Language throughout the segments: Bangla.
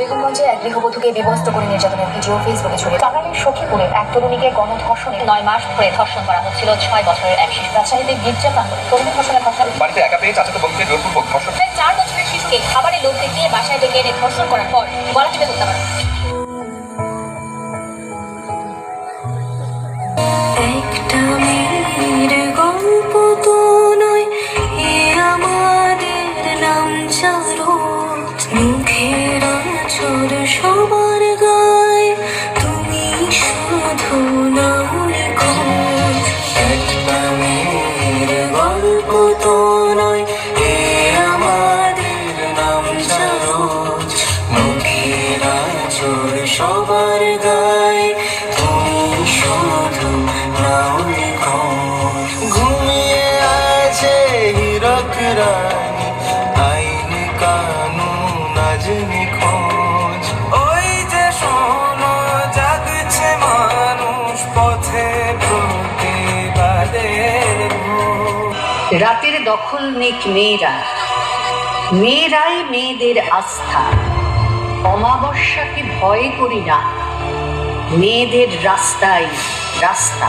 বেগমগঞ্জে এক গৃহবধূকে বিবস্ত্র করে নির্যাতনের ভিডিও ফেসবুকে ছড়িয়ে টাঙ্গাইলের সখীপুরের এক তরুণীকে গণধর্ষণে 9 মাস ধরে ধর্ষণ করা হচ্ছিল 6 বছরের এক শিশু। রাজশাহীতে গির্জা প্রাঙ্গণে তরুণী ধর্ষণের কথা বাড়িতে একা পেয়ে চাচাতো বোনকে জোরপূর্বক ধর্ষণ। 4 বছরের শিশুকে খাবারের লোভ দেখিয়ে বাসায় ডেকে এনে ধর্ষণ করার পর গলা টিপে হত্যা করা। একটা মেয়ের গল্প তো নয়, এ আমাদের নাম চারো মুখের আঁচড় সবার গায়ে, তুমি শুধু নাও লিখো। একটা মেয়ের গল্প তো নয়, এ আমাদের নাম চারো মুখের আঁচড় সবার গায়ে, তুমি শুধু নাও লিখো। ঘুমিয়ে আছে হীরক রানী, আইন কানুন আজ নিখোঁজ। ওই যে শোনো জাগছে মানুষ পথে প্রতিবাদের ভোর। রাতের দখল নিক মেয়েরা, মেয়েরাই মেয়েদের আস্থা। অমাবস্যাকে ভয় করি না, মেয়েদের রাস্তায় রাস্তা।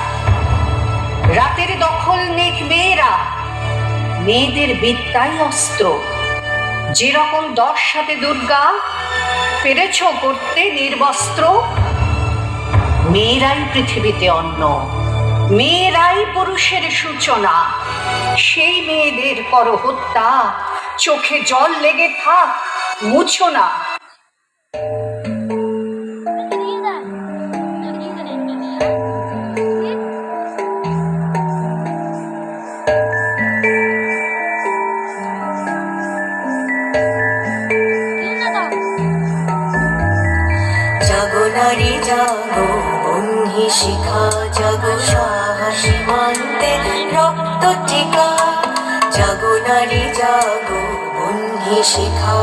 রাতের দখল নিক মেয়েরা, মেয়েদের বিদ্যাই অস্ত্র। যেরকম 10 হাতে দুর্গা পেরেছ করতে নির্বস্ত্র, মেয়েরাই পৃথিবীতে অন্ন, মেয়েরাই পুরুষের সূচনা। সেই মেয়েদের করো হত্যা, চোখে জল লেগে থাক মুছো না। জাগো নারী জাগো, বন্ধি শিখা জাগো, সাহসী মানতে রক্ত টিকা। জাগো নারী জাগো, বন্ধি শিখা।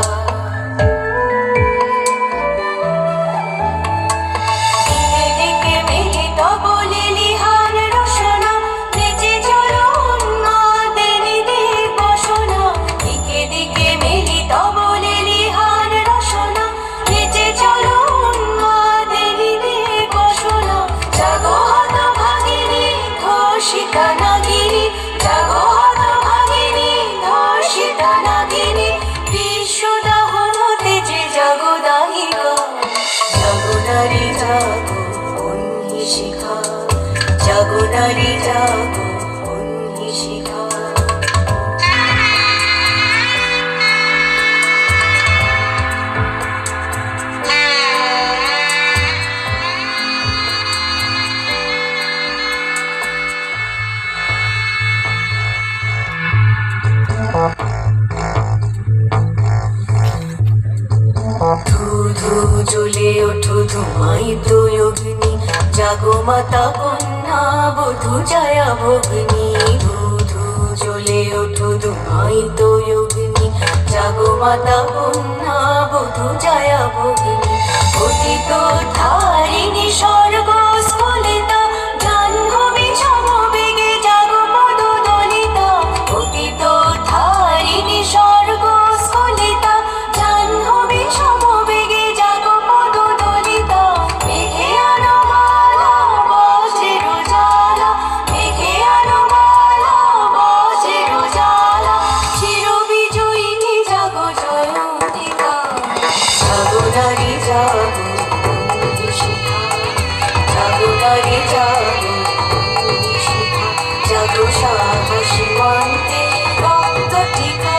দিকে দিকে মিলিত বলে লিহান রসনা, বেঁচে চলো উন্মাদের দিবসনা। দিকে দিকে মিলিত বলে লিহান রসনা, বেঁচে চলো উন্মাদের দিবসনা। জাগো হতভাগিনী ধর্ষিতা নাগিনী, জাগো হতভাগিনী ধর্ষিতা নাগিনী। বিশ্বদাহন তেজে জাগো দাহিকা। জাগো নারী জাগো, বন্ধি শিখা। জাগো নারী জাগো, বন্ধি শিখা। ধু ধু জ্বলে ওঠো ধুমায়িত অগ্নি, জাগো মাতা কন্যা বধূ জয়া ভগ্নি। ধু ধু জ্বলে ওঠো ধুমায়িত অগ্নি, জাগো মাতা কন্যা বধূ জয়া ভগ্নি। পতিত ধারিণী স্বর্গ স্খলিতা, জাহ্নবী সমবেগে জাগো পদদলিতা। পতিত ধারিণী স্বর্গ স্খলিতা, জাহ্নবী সমবেগে জাগো পদদলিতা। মেঘে আনো মালা বজ্রের জ্বালা, মেঘে আনো মালা বজ্রের জ্বালা। চিরবিজয়িনী জাগো জয়ন্তিকা। জাগো নারী জাগো, বন্ধি শিখা। জাগো নারী জাগো, বন্ধি শিখা। জাগো সাহসী মানতে রক্ত টিকা।